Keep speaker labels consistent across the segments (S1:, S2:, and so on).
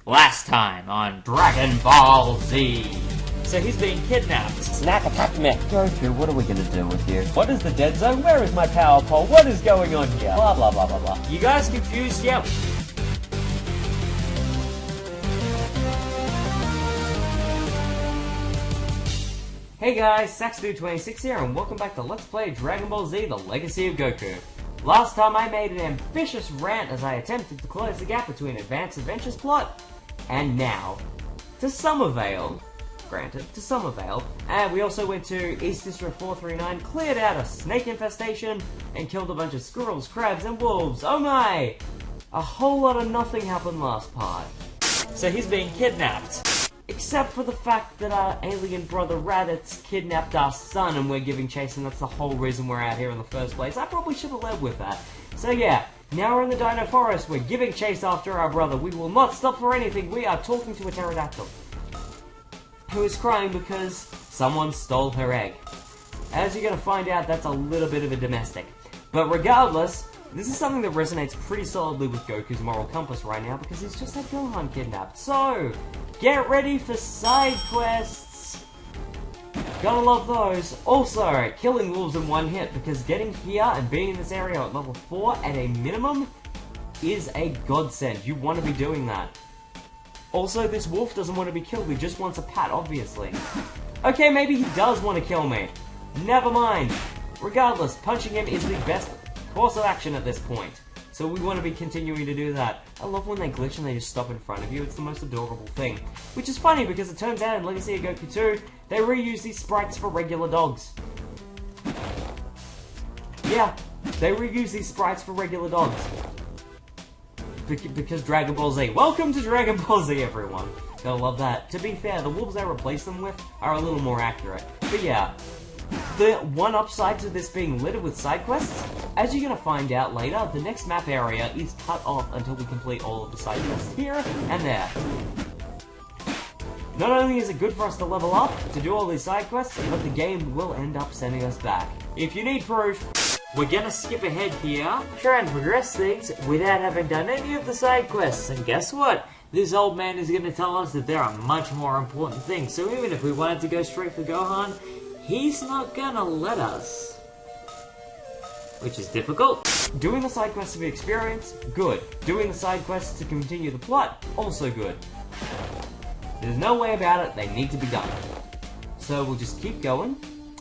S1: Last time on Dragon Ball Z. So he's being kidnapped.
S2: Snack attack me.
S3: Goku, what are we gonna do with you?
S2: What is the dead zone? Where is my power pole? What is going on here? Blah blah blah blah blah.
S1: You guys confused? Yep. Hey guys, SaxDude26 here, and welcome back to Let's Play Dragon Ball Z, the Legacy of Goku. Last time I made an ambitious rant as I attempted to close the gap between Advanced Adventures plot, and now, to some avail. Granted, to some avail. And we also went to East District 439, cleared out a snake infestation, and killed a bunch of squirrels, crabs, and wolves. Oh my! A whole lot of nothing happened last part. So he's being kidnapped. Except for the fact that our alien brother Raditz kidnapped our son and we're giving chase, and that's the whole reason we're out here in the first place. I probably should have led with that. So yeah, now we're in the Dino Forest, we're giving chase after our brother. We will not stop for anything. We are talking to a pterodactyl who is crying because someone stole her egg. As you're going to find out, that's a little bit of a domestic. But regardless, this is something that resonates pretty solidly with Goku's moral compass right now because he's just had Gohan kidnapped. So, get ready for side quests! Gotta love those. Also, killing wolves in one hit, because getting here and being in this area at level 4 at a minimum is a godsend. You want to be doing that. Also, this wolf doesn't want to be killed, he just wants a pat, obviously. Okay, maybe he does want to kill me. Never mind. Regardless, punching him is the best course of action at this point. So we want to be continuing to do that. I love when they glitch and they just stop in front of you. It's the most adorable thing. Which is funny because it turns out in Legacy of Goku 2, they reuse these sprites for regular dogs. Yeah, they reuse these sprites for regular dogs. Because Dragon Ball Z. Welcome to Dragon Ball Z, everyone. Gotta love that. To be fair, the wolves I replace them with are a little more accurate. But yeah. The one upside to this being littered with side quests, as you're going to find out later, the next map area is cut off until we complete all of the side quests here and there. Not only is it good for us to level up, to do all these side quests, but the game will end up sending us back. If you need proof, we're going to skip ahead here, try and progress things without having done any of the side quests, and guess what? This old man is going to tell us that there are much more important things, so even if we wanted to go straight for Gohan, he's not gonna let us. Which is difficult. Doing the side quests to be experience, good. Doing the side quests to continue the plot, also good. There's no way about it, they need to be done. So we'll just keep going,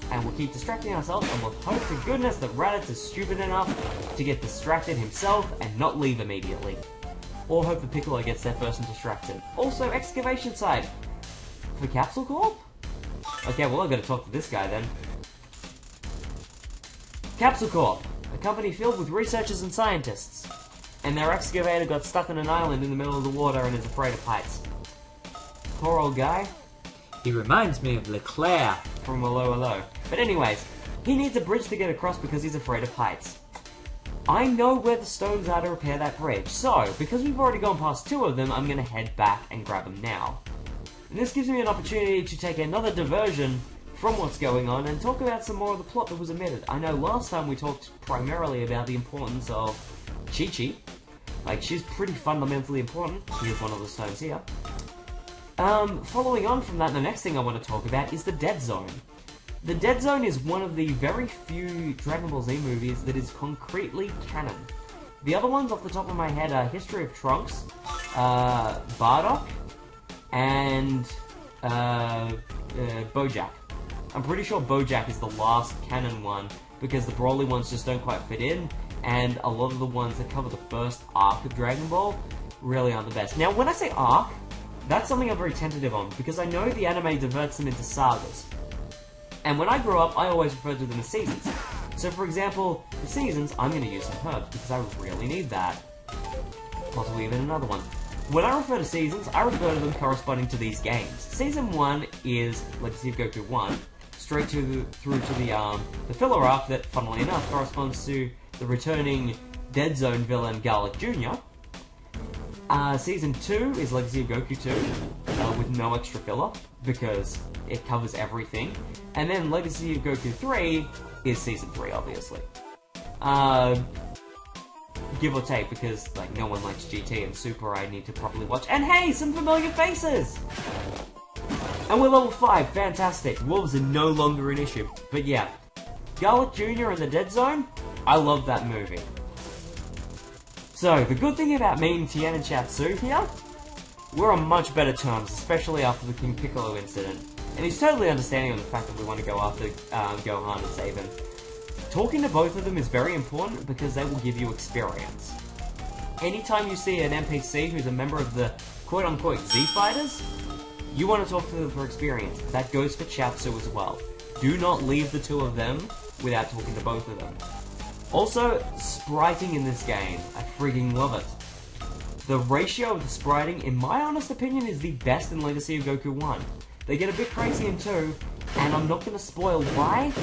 S1: and we'll keep distracting ourselves, and we'll hope to goodness that Raditz is stupid enough to get distracted himself and not leave immediately. Or hope that Piccolo gets there first and distracted. Also, excavation site. For Capsule Corp? Okay, well I've got to talk to this guy then. Capsule Corp, a company filled with researchers and scientists. And their excavator got stuck on an island in the middle of the water and is afraid of heights. Poor old guy. He reminds me of Leclerc from Hello Hello. But anyways, he needs a bridge to get across because he's afraid of heights. I know where the stones are to repair that bridge, so because we've already gone past 2 of them, I'm going to head back and grab them now. And this gives me an opportunity to take another diversion from what's going on and talk about some more of the plot that was omitted. I know last time we talked primarily about the importance of Chi-Chi. Like, she's pretty fundamentally important. Here's one of the stones here. Following on from that, the next thing I want to talk about is the Dead Zone. The Dead Zone is one of the very few Dragon Ball Z movies that is concretely canon. The other ones off the top of my head are History of Trunks, Bardock, and Bojack. I'm pretty sure Bojack is the last canon one because the Broly ones just don't quite fit in, and a lot of the ones that cover the first arc of Dragon Ball really aren't the best. Now, when I say arc, that's something I'm very tentative on because I know the anime diverts them into sagas. And when I grew up, I always referred to them as seasons. So, for example, the seasons, I'm going to use some herbs because I really need that. Possibly even another one. When I refer to seasons, I refer to them corresponding to these games. Season 1 is Legacy of Goku 1, straight through to the filler arc that, funnily enough, corresponds to the returning Dead Zone villain Garlic Jr. Season 2 is Legacy of Goku 2, with no extra filler, because it covers everything. And then Legacy of Goku 3 is Season 3, obviously. give or take, because like no one likes GT and Super I need to properly watch. And hey, some familiar faces! And we're level 5, fantastic. Wolves are no longer an issue. But yeah, Garlic Jr. in the Dead Zone, I love that movie. So, the good thing about me and Tien and Chatsu here, we're on much better terms, especially after the King Piccolo incident. And he's totally understanding of the fact that we want to go after Gohan and save him. Talking to both of them is very important because they will give you experience. Anytime you see an NPC who's a member of the quote-unquote Z-Fighters, you want to talk to them for experience. That goes for Chatsu as well. Do not leave the two of them without talking to both of them. Also, spriting in this game. I freaking love it. The ratio of the spriting, in my honest opinion, is the best in Legacy of Goku 1. They get a bit crazy in 2, and I'm not going to spoil why.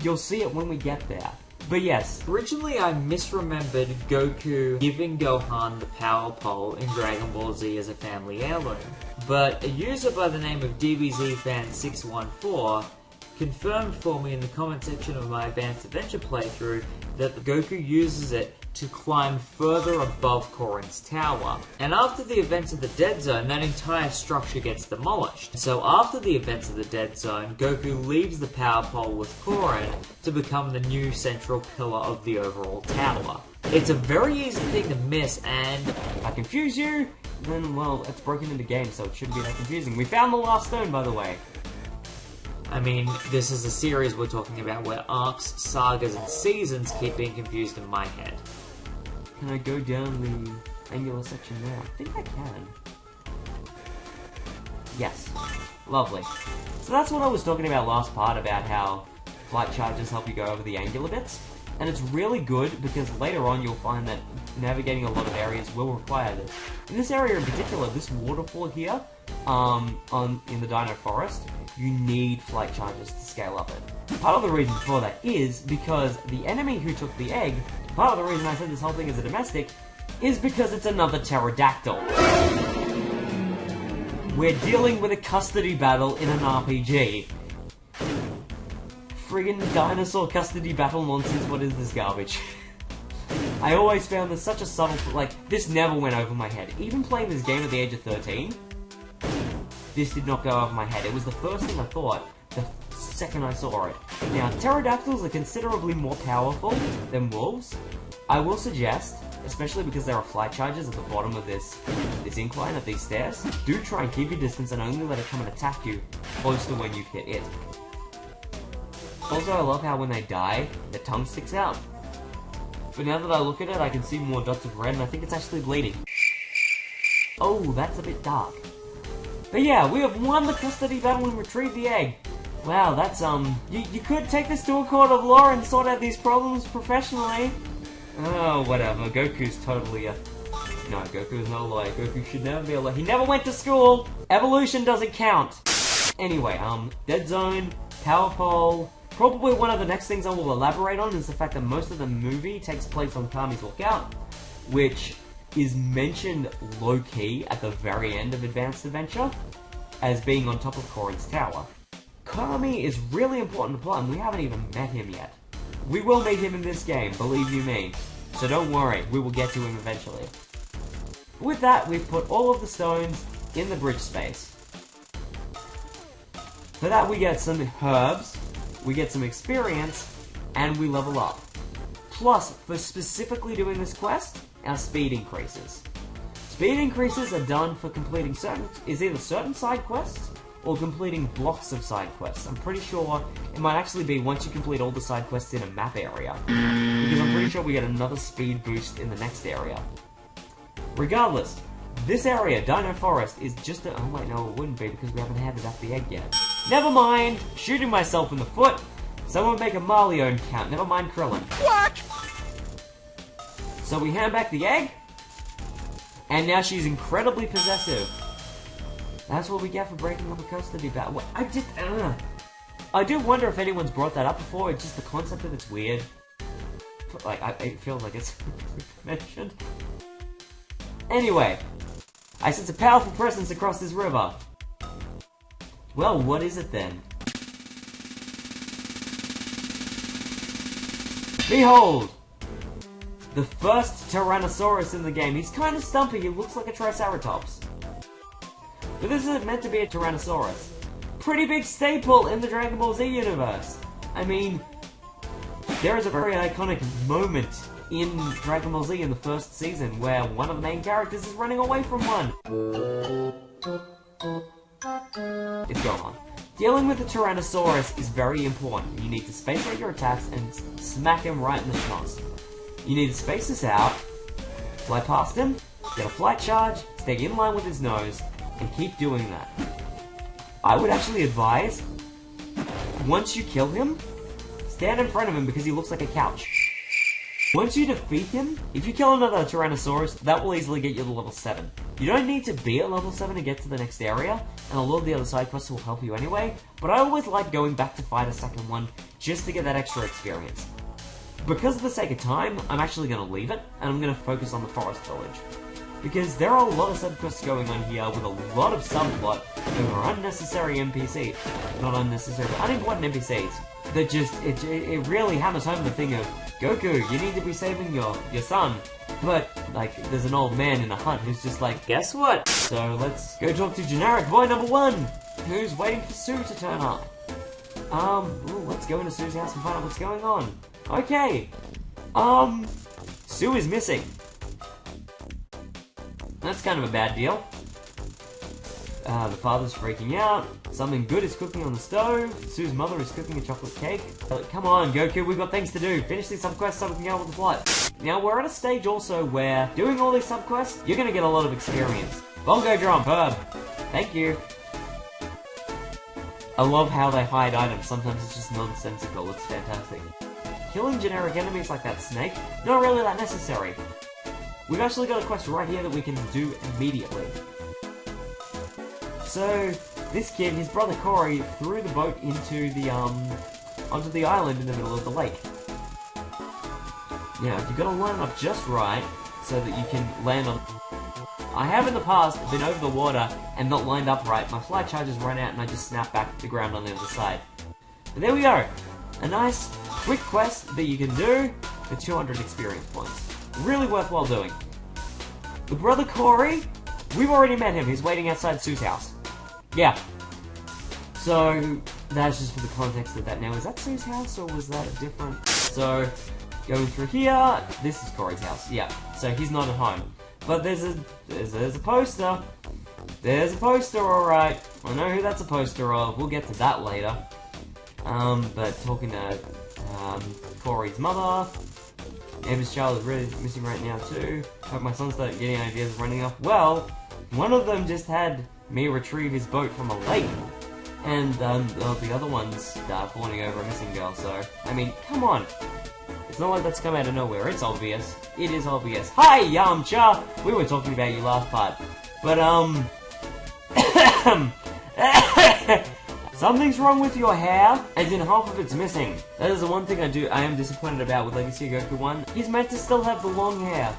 S1: You'll see it when we get there. But yes.
S4: Originally, I misremembered Goku giving Gohan the power pole in Dragon Ball Z as a family heirloom. But a user by the name of DBZFan614 confirmed for me in the comment section of my Advanced Adventure playthrough that Goku uses it to climb further above Korin's tower. And after the events of the Dead Zone, that entire structure gets demolished. So after the events of the Dead Zone, Goku leaves the power pole with Korin to become the new central pillar of the overall tower. It's a very easy thing to miss, and
S1: if I confuse you, then, well, it's broken into game, so it shouldn't be that confusing. We found the last stone, by the way.
S4: I mean, this is a series we're talking about where arcs, sagas, and seasons keep being confused in my head.
S1: Can I go down the angular section there? I think I can. Yes. Lovely. So that's what I was talking about last part, about how flight charges help you go over the angular bits. And it's really good because later on you'll find that navigating a lot of areas will require this. In this area in particular, this waterfall here, in the Dino Forest, you need flight charges to scale up it. Part of the reason for that is because the enemy who took the egg, part of the reason I said this whole thing is a domestic, is because it's another pterodactyl. We're dealing with a custody battle in an RPG. Friggin' dinosaur custody battle nonsense, what is this garbage? I always found this such a subtle, like, this never went over my head. Even playing this game at the age of 13, this did not go over my head. It was the first thing I thought the second I saw it. Now, pterodactyls are considerably more powerful than wolves. I will suggest, especially because there are flight charges at the bottom of this incline, at these stairs, do try and keep your distance and only let it come and attack you close to when you hit it. Also, I love how when they die, their tongue sticks out. But now that I look at it, I can see more dots of red, and I think it's actually bleeding. Oh, that's a bit dark. But yeah, we have won the custody battle and retrieved the egg. Wow, that's, you could take this to a court of law and sort out these problems professionally. Oh, whatever. Goku's totally a... No, Goku is not a lawyer. Goku should never be a lawyer. He never went to school! Evolution doesn't count! Anyway, Dead Zone, Power Pole... Probably one of the next things I will elaborate on is the fact that most of the movie takes place on Kami's Lookout, which is mentioned low-key at the very end of Advanced Adventure as being on top of Korin's tower. Kami is really important to plot, and we haven't even met him yet. We will meet him in this game, believe you me. So don't worry, we will get to him eventually. With that, we've put all of the stones in the bridge space. For that, we get some herbs, we get some experience, and we level up. Plus, for specifically doing this quest, our speed increases. Speed increases are done for completing either certain side quests or completing blocks of side quests. I'm pretty sure it might actually be once you complete all the side quests in a map area, because I'm pretty sure we get another speed boost in the next area. Regardless, this area, Dino Forest, is just a... Oh wait, no, it wouldn't be because we haven't handed up the egg yet. Never mind! Shooting myself in the foot! Someone make a Marleone count, never mind Krillin. What?! So we hand back the egg, and now she's incredibly possessive. That's what we get for breaking up a custody battle. I do wonder if anyone's brought that up before, it's just the concept of it's weird. Like, it feels like it's mentioned. Anyway, I sense a powerful presence across this river. Well, what is it then? Behold! the first Tyrannosaurus in the game. He's kind of stumpy, he looks like a Triceratops. But this isn't meant to be a Tyrannosaurus. Pretty big staple in the Dragon Ball Z universe. I mean, there is a very iconic moment in Dragon Ball Z in the first season where one of the main characters is running away from one. It's Gohan. Dealing with the Tyrannosaurus is very important. You need to space out your attacks and smack him right in the schnoz. You need to space this out, fly past him, get a flight charge, stay in line with his nose, and keep doing that. I would actually advise, once you kill him, stand in front of him because he looks like a couch. Once you defeat him, if you kill another Tyrannosaurus, that will easily get you to level 7. You don't need to be at level 7 to get to the next area, and a lot of the other side quests will help you anyway, but I always like going back to fight a second one just to get that extra experience. Because of the sake of time, I'm actually going to leave it, and I'm going to focus on the forest village. Because there are a lot of side quests going on here with a lot of subplot over unnecessary NPCs. Not unnecessary, but unimportant NPCs. That just, it really hammers home the thing of, Goku, you need to be saving your son. But, like, there's an old man in a hut who's just like, guess what? So let's go talk to generic boy number 1, who's waiting for Sue to turn up. Let's go into Sue's house and find out what's going on. Okay. Sue is missing. That's kind of a bad deal. The father's freaking out. Something good is cooking on the stove. Sue's mother is cooking a chocolate cake. Come on, Goku, we've got things to do. Finish these subquests so we can get on with the plot. Now, we're at a stage also where doing all these subquests, you're going to get a lot of experience. Bongo drum, Herb. Thank you. I love how they hide items. Sometimes it's just nonsensical. It's fantastic. Killing generic enemies like that snake, not really that necessary. We've actually got a quest right here that we can do immediately. So, this kid, his brother Corey, threw the boat into the, onto the island in the middle of the lake. Now, you've got to line up just right, so that you can land on... I have in the past been over the water and not lined up right, my flight charges run out and I just snap back to the ground on the other side. But there we go! A nice, quick quest that you can do for 200 experience points. Really worthwhile doing. The brother Corey, we've already met him, he's waiting outside Sue's house. Yeah. So, that's just for the context of that. Now, is that Sue's house, or was that a different... So, going through here, this is Corey's house, yeah. So, he's not at home. But there's a poster. There's a poster, alright. I know who that's a poster of, we'll get to that later. But talking to, Corey's mother... Amber's child is really missing right now too. Hope my son started getting ideas of running off. Well, one of them just had me retrieve his boat from a lake. And the other one's fawning over a missing girl, so... I mean, come on. It's not like that's come out of nowhere, it's obvious. It is obvious. Hi, Yamcha! We were talking about you last part. But, something's wrong with your hair, as in half of it's missing. That is the one thing I am disappointed about with Legacy of Goku 1. He's meant to still have the long hair.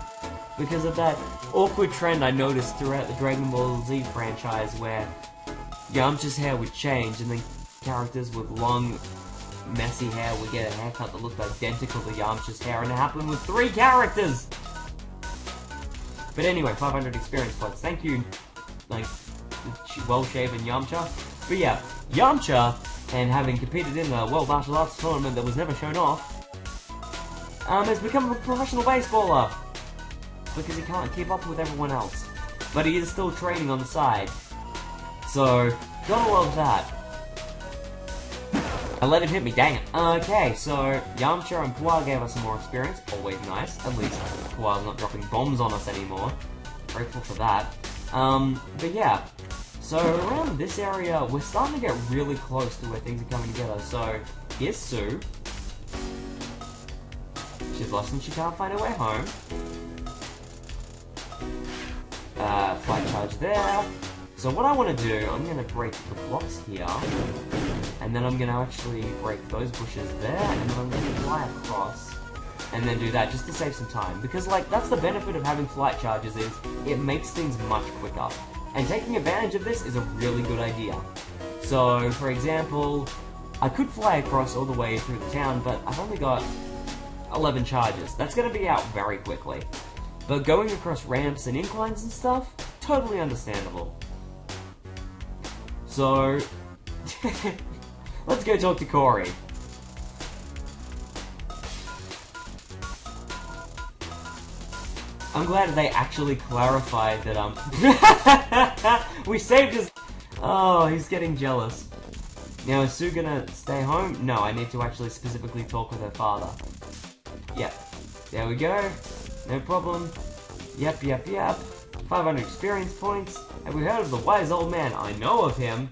S1: Because of that awkward trend I noticed throughout the Dragon Ball Z franchise where Yamcha's hair would change and then characters with long, messy hair would get a haircut that looked identical to Yamcha's hair, and it happened with 3 characters! But anyway, 500 experience points. Thank you, like, well-shaven Yamcha. But yeah, Yamcha, and having competed in the World Martial Arts tournament that was never shown off, has become a professional baseballer. Because he can't keep up with everyone else. But he is still training on the side. So, gotta love that. I let him hit me, dang it. Okay, so Yamcha and Pua gave us some more experience. Always nice. At least Pua's not dropping bombs on us anymore. Grateful for that. But yeah. So around this area, we're starting to get really close to where things are coming together. So, here's Sue. She's lost and she can't find her way home. Flight charge there. So what I want to do, I'm going to break the blocks here. And then I'm going to actually break those bushes there. And then I'm going to fly across. And then do that, just to save some time. Because, like, that's the benefit of having flight charges is, it makes things much quicker. And taking advantage of this is a really good idea. So, for example, I could fly across all the way through the town, but I've only got 11 charges. That's going to be out very quickly. But going across ramps and inclines and stuff, totally understandable. So, let's go talk to Corey. I'm glad they actually clarified that, we saved his... Oh, he's getting jealous. Now, is Sue gonna stay home? No, I need to actually specifically talk with her father. Yep. There we go. No problem. Yep. 500 experience points. Have we heard of the wise old man? I know of him.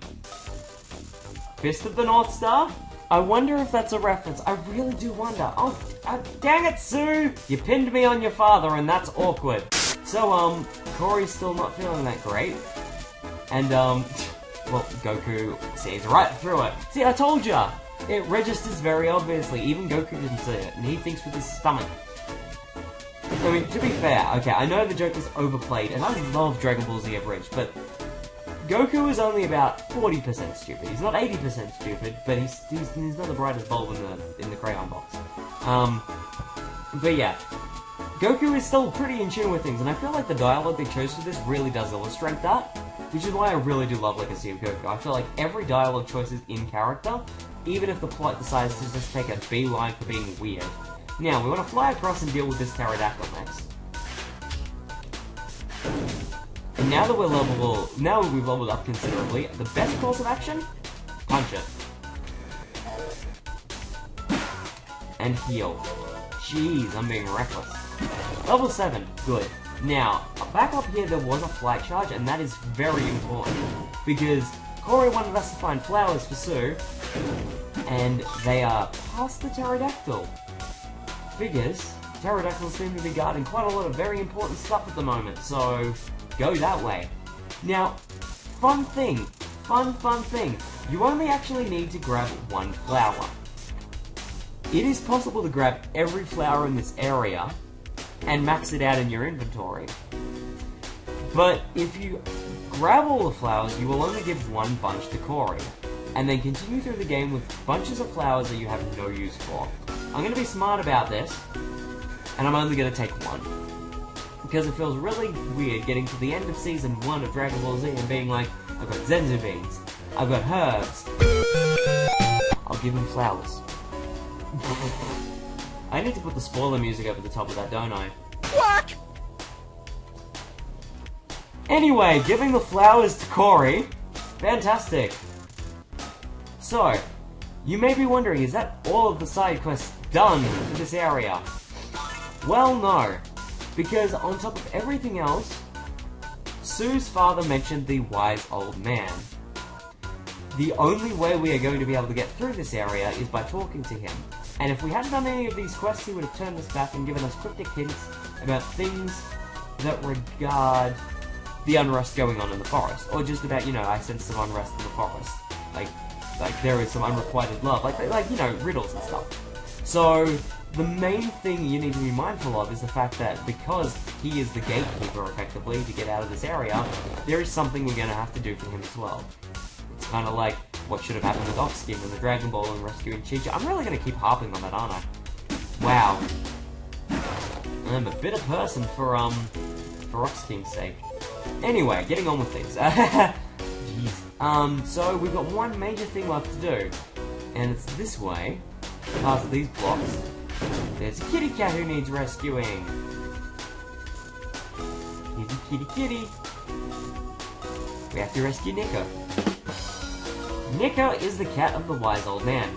S1: Fist of the North Star? I wonder if that's a reference. I really do wonder. Oh, dang it, Sue! You pinned me on your father, and that's awkward. So, Corey's still not feeling that great. And, well, Goku sees right through it. See, I told ya! It registers very obviously. Even Goku didn't see it, and he thinks with his stomach. I mean, to be fair, okay, I know the joke is overplayed, and I love Dragon Ball Z Abridged, but Goku is only about 40% stupid. He's not 80% stupid, but he's not the brightest bulb in the crayon box. But yeah, Goku is still pretty in tune with things, and I feel like the dialogue they chose for this really does illustrate that, which is why I really do love Legacy of Goku. I feel like every dialogue choice is in character, even if the plot decides to just take a beeline for being weird. Now, we want to fly across and deal with this pterodactyl next. And now that we've leveled up considerably, the best course of action? Punch it. And heal. Jeez, I'm being reckless. Level 7, good. Now, back up here there was a flight charge, and that is very important. Because Corey wanted us to find flowers for Sue, and they are past the pterodactyl. Figures, pterodactyls seem to be guarding quite a lot of very important stuff at the moment, so go that way. Now, fun thing, you only actually need to grab one flower. It is possible to grab every flower in this area and max it out in your inventory. But if you grab all the flowers, you will only give one bunch to Corey, and then continue through the game with bunches of flowers that you have no use for. I'm going to be smart about this, and I'm only going to take one. Because it feels really weird getting to the end of Season 1 of Dragon Ball Z and being like, I've got Zenzu beans, I've got herbs, I'll give him flowers. I need to put the spoiler music over the top of that, don't I? What? Anyway, giving the flowers to Corey. Fantastic. So, you may be wondering, is that all of the side quests done for this area? Well, no. Because on top of everything else, Sue's father mentioned the wise old man. The only way we are going to be able to get through this area is by talking to him. And if we hadn't done any of these quests, he would have turned us back and given us cryptic hints about things that regard the unrest going on in the forest. Or just about, I sense some unrest in the forest. Like there is some unrequited love. Like, riddles and stuff. So, the main thing you need to be mindful of is the fact that because he is the gatekeeper, effectively, to get out of this area, there is something we're going to have to do for him as well. It's kind of like what should have happened with Ox-King and the Dragon Ball and rescuing Chi-Chi. I'm really going to keep harping on that, aren't I? Wow. I'm a bitter person for Ox-King's sake. Anyway, getting on with things. Jeez. So we've got one major thing left to do. And it's this way. Past these blocks. There's a kitty cat who needs rescuing. Kitty. We have to rescue Nico. Nico is the cat of the wise old man.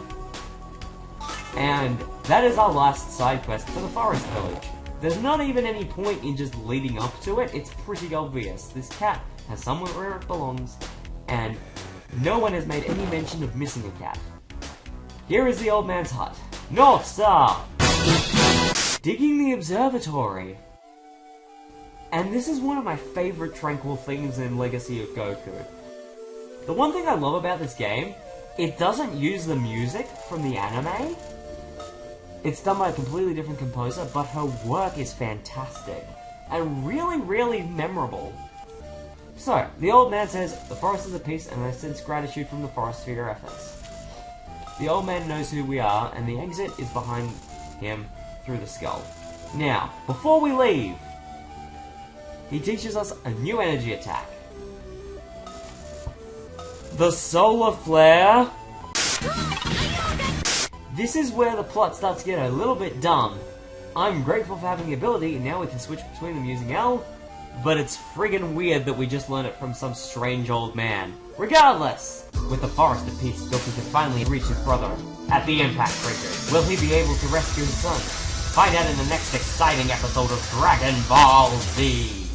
S1: And that is our last side quest for the forest village. There's not even any point in just leading up to it, it's pretty obvious. This cat has somewhere where it belongs, and no one has made any mention of missing a cat. Here is the old man's hut. North Star! Digging the observatory. And this is one of my favorite tranquil things in Legacy of Goku. The one thing I love about this game, it doesn't use the music from the anime. It's done by a completely different composer, but her work is fantastic. And really, really memorable. So, the old man says, the forest is at peace and I sense gratitude from the forest for your efforts. The old man knows who we are, and the exit is behind him through the skull. Now, before we leave, he teaches us a new energy attack. The Solar Flare. This is where the plot starts to get a little bit dumb. I'm grateful for having the ability, and now we can switch between them using L, but it's friggin' weird that we just learned it from some strange old man. Regardless, with the Forest of Peace, Goku can finally reach his brother at the Impact Crater. Will he be able to rescue his son? Find out in the next exciting episode of Dragon Ball Z.